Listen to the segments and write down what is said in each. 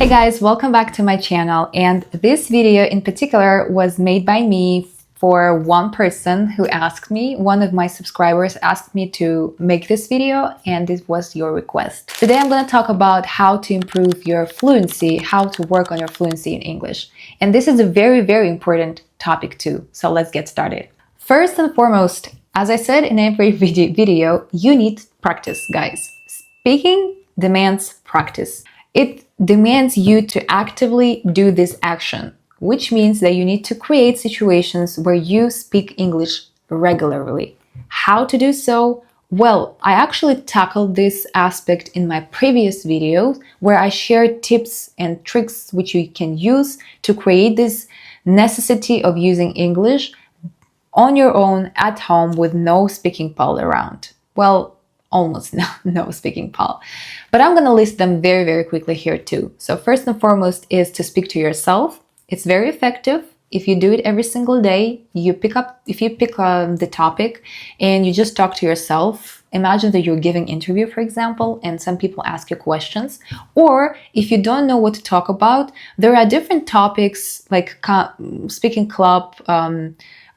Hey guys, welcome back to my channel, and this video in particular was made by me for one person who asked me. One of my subscribers asked me to make this video, and this was your request. Today I'm going to talk about how to improve your fluency, how to work on your fluency in English. And this is a very important topic too, so let's get started. First and foremost, as I said in every video, you need practice, guys. Speaking demands practice. It demands you to actively do this action, which means that you need to create situations where you speak English regularly. How to do so? Well, I actually tackled this aspect in my previous videos where I shared tips and tricks which you can use to create this necessity of using English on your own at home with no speaking pal around. Well, almost no speaking pal. But I'm going to list them very quickly here too. So first and foremost is to speak to yourself. It's very effective. If you do it every single day, if you pick the topic and you just talk to yourself, imagine that you're giving interview, for example, and some people ask you questions. Or if you don't know what to talk about, there are different topics like speaking club,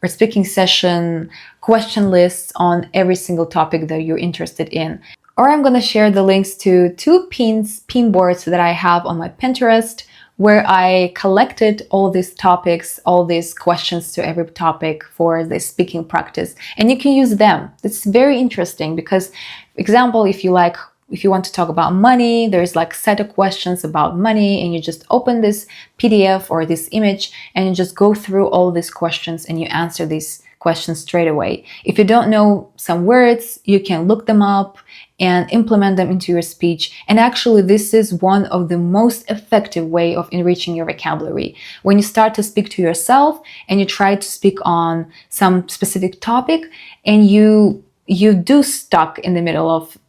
or speaking session, question lists on every single topic that you're interested in. Or I'm going to share the links to two pin boards that I have on my Pinterest, where I collected all these topics, all these questions to every topic for the speaking practice. And you can use them. It's very interesting because, for example, if you want to talk about money, there's like a set of questions about money, and you just open this PDF or this image and you just go through all these questions and you answer these questions straight away. If you don't know some words, you can look them up and implement them into your speech. And actually, this is one of the most effective way of enriching your vocabulary. When you start to speak to yourself and you try to speak on some specific topic and you do stuck in the middle of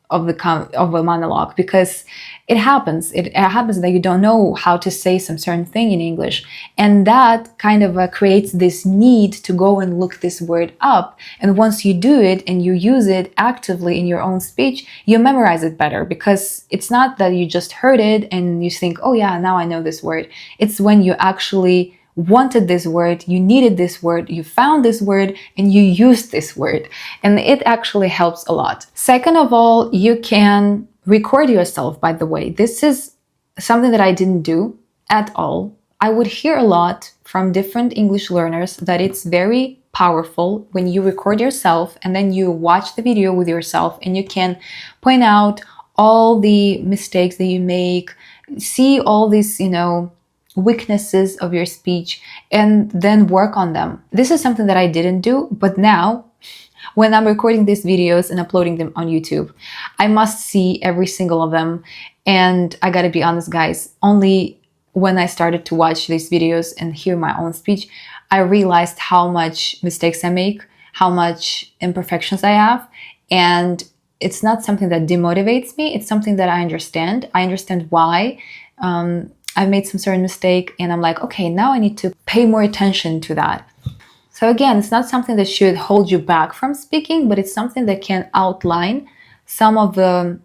a monologue, because it happens that you don't know how to say some certain thing in English, and that kind of creates this need to go and look this word up. And once you do it and you use it actively in your own speech, you memorize it better, because it's not that you just heard it and you think, oh yeah, now I know this word. It's when you actually wanted this word, you needed this word, you found this word, and you used this word. And it actually helps a lot. Second of all, you can record yourself, by the way. This is something that I didn't do at all. I would hear a lot from different English learners that it's very powerful when you record yourself and then you watch the video with yourself and you can point out all the mistakes that you make, see all these, weaknesses of your speech, and then work on them. This is something that I didn't do, but now when I'm recording these videos and uploading them on YouTube, I must see every single of them. And I gotta be honest, guys, only when I started to watch these videos and hear my own speech, I realized how much mistakes I make, how much imperfections I have. And it's not something that demotivates me. It's something that I understand. I understand why I've made some certain mistake, and I'm like, okay, now I need to pay more attention to that. So again, it's not something that should hold you back from speaking, but it's something that can outline some of the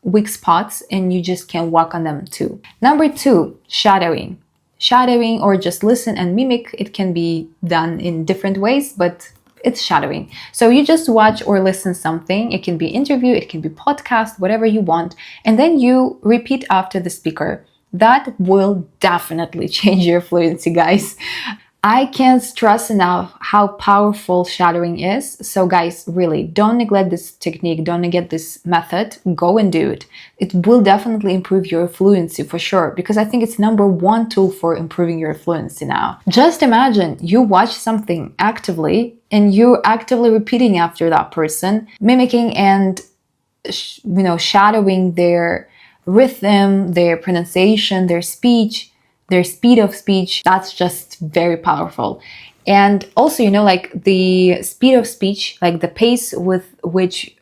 weak spots, and you just can work on them too. Number 2, shadowing. Shadowing, or just listen and mimic. It can be done in different ways, but it's shadowing. So you just watch or listen something. It can be interview, it can be podcast, whatever you want. And then you repeat after the speaker. That will definitely change your fluency, guys. I can't stress enough how powerful shadowing is. So guys, really, don't neglect this technique, don't neglect this method. Go and do it. It will definitely improve your fluency for sure, because I think it's number 1 tool for improving your fluency now. Just imagine you watch something actively and you're actively repeating after that person, mimicking and shadowing their rhythm, their pronunciation, their speech, their speed of speech. That's just very powerful. And also, like the speed of speech, like the pace with which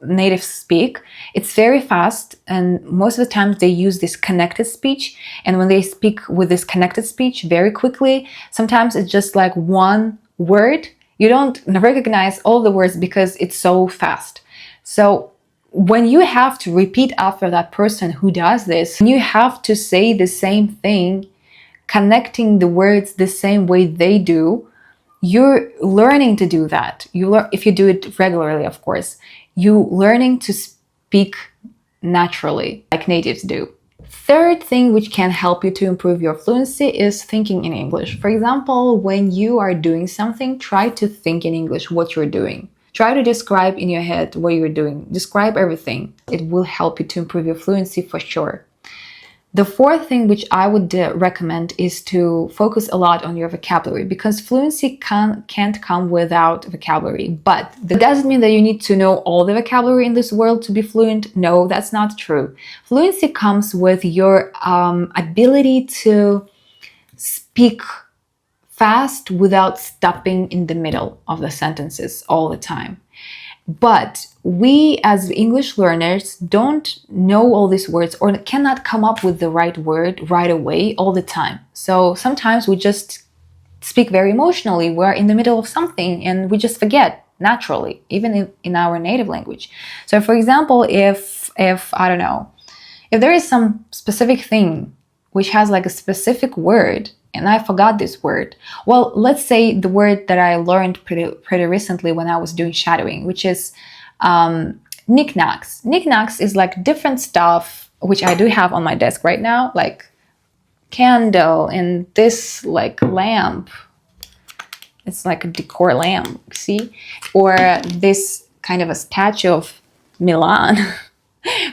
natives speak, it's very fast. And most of the time they use this connected speech. And when they speak with this connected speech very quickly, sometimes it's just like one word. You don't recognize all the words because it's so fast. So when you have to repeat after that person who does this, you have to say the same thing, connecting the words the same way they do, you're learning to do that. If you do it regularly, of course, you learning to speak naturally like natives do. Third thing which can help you to improve your fluency is thinking in English. For example, when you are doing something, try to think in English what you're doing. Try to describe in your head what you're doing. Describe everything. It will help you to improve your fluency for sure. The fourth thing which I would recommend is to focus a lot on your vocabulary, because fluency can't come without vocabulary. But that doesn't mean that you need to know all the vocabulary in this world to be fluent. No, that's not true. Fluency comes with your ability to speak fast without stopping in the middle of the sentences all the time. But we as English learners don't know all these words or cannot come up with the right word right away all the time. So sometimes we just speak very emotionally. We're in the middle of something and we just forget naturally, even in our native language. So for example, if I don't know, if there is some specific thing which has like a specific word and I forgot this word. Well, let's say the word that I learned pretty recently when I was doing shadowing, which is knickknacks. Knickknacks is like different stuff, which I do have on my desk right now, like candle and this like lamp. It's like a decor lamp, see? Or this kind of a statue of Milan.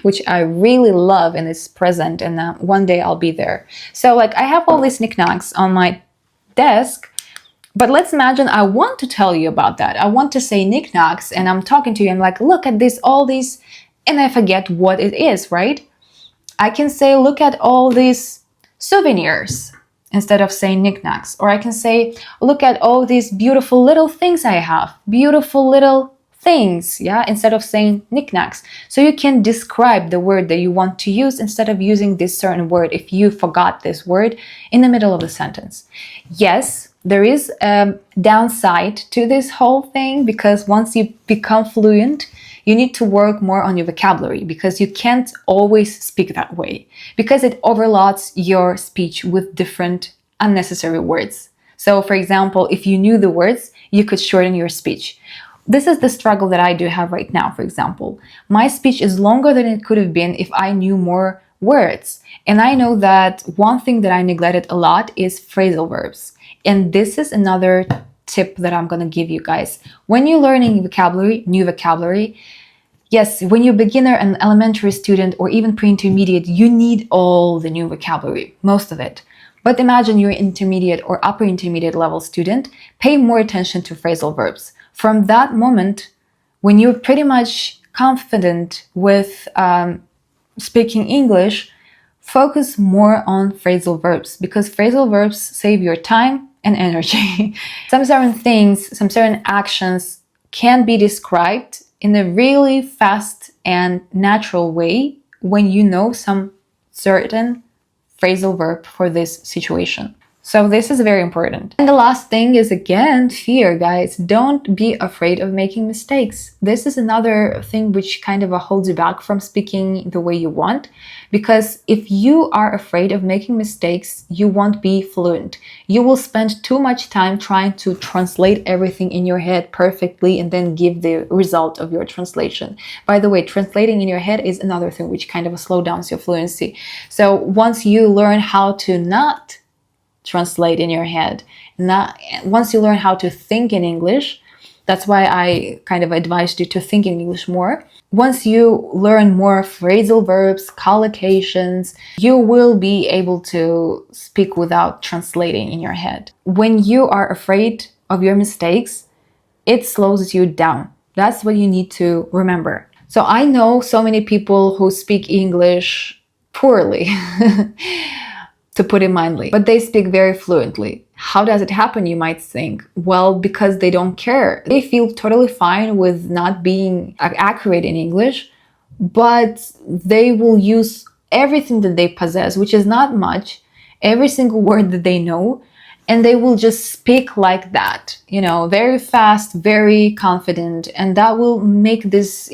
Which I really love and is present, and one day I'll be there. So like I have all these knickknacks on my desk, but let's imagine I want to tell you about that. I want to say knickknacks and I'm talking to you and like, look at this, all these, and I forget what it is, right? I can say, look at all these souvenirs instead of saying knickknacks. Or I can say, look at all these beautiful little things I have, beautiful little things, yeah, instead of saying knickknacks. So you can describe the word that you want to use instead of using this certain word if you forgot this word in the middle of the sentence. Yes, there is a downside to this whole thing, because once you become fluent, you need to work more on your vocabulary, because you can't always speak that way, because it overloads your speech with different unnecessary words. So for example, if you knew the words, you could shorten your speech. This is the struggle that I do have right now, for example. My speech is longer than it could have been if I knew more words. And I know that one thing that I neglected a lot is phrasal verbs. And this is another tip that I'm going to give you guys. When you're learning vocabulary, new vocabulary, yes, when you're a beginner, an elementary student, or even pre-intermediate, you need all the new vocabulary, most of it. But imagine you're intermediate or upper intermediate level student, pay more attention to phrasal verbs. From that moment, when you're pretty much confident with speaking English, focus more on phrasal verbs, because phrasal verbs save your time and energy. Some certain things, some certain actions can be described in a really fast and natural way when you know some certain phrasal verb for this situation. So this is very important. And the last thing is, again, fear, guys. Don't be afraid of making mistakes. This is another thing which kind of holds you back from speaking the way you want. Because if you are afraid of making mistakes, you won't be fluent. You will spend too much time trying to translate everything in your head perfectly and then give the result of your translation. By the way, translating in your head is another thing which kind of slows down your fluency. So once you learn how to not translate in your head, once you learn how to think in English, that's why I kind of advised you to think in English more. Once you learn more phrasal verbs, collocations, you will be able to speak without translating in your head. When you are afraid of your mistakes, it slows you down. That's what you need to remember. So I know so many people who speak English poorly, to put it mildly, but they speak very fluently. How does it happen, you might think? Well, because they don't care. They feel totally fine with not being accurate in English, but they will use everything that they possess, which is not much, every single word that they know, and they will just speak like that, very fast, very confident, and that will make this,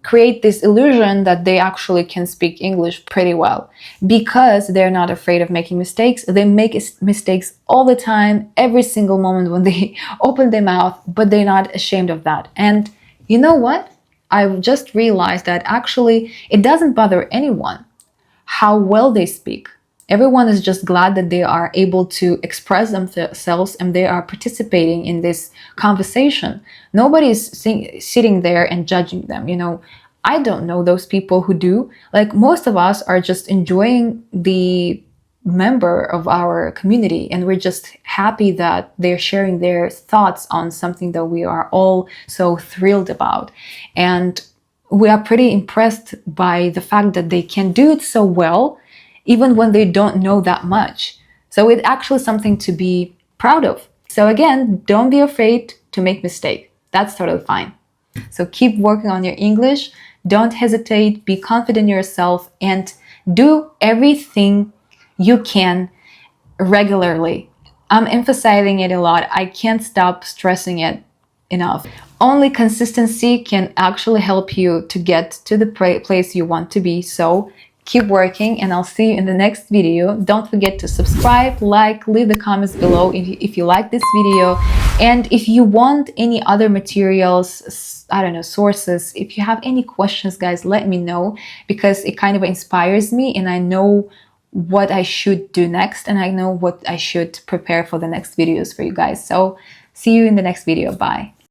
create this illusion that they actually can speak English pretty well because they're not afraid of making mistakes. They make mistakes all the time, every single moment when they open their mouth, but they're not ashamed of that. And you know what? I just realized that actually it doesn't bother anyone how well they speak. Everyone is just glad that they are able to express themselves and they are participating in this conversation. Nobody's sitting there and judging them. I don't know those people who do. Like, most of us are just enjoying the member of our community, and we're just happy that they're sharing their thoughts on something that we are all so thrilled about. And we are pretty impressed by the fact that they can do it so well, even when they don't know that much. So it's actually something to be proud of. So again, don't be afraid to make mistakes. That's totally fine. So keep working on your English. Don't hesitate. Be confident in yourself and do everything you can regularly. I'm emphasizing it a lot. I can't stop stressing it enough. Only consistency can actually help you to get to the place you want to be. So keep working, and I'll see you in the next video. Don't forget to subscribe, like, leave the comments below if you like this video. And if you want any other materials, I don't know, sources, if you have any questions, guys, let me know, because it kind of inspires me and I know what I should do next, and I know what I should prepare for the next videos for you guys. So see you in the next video. Bye.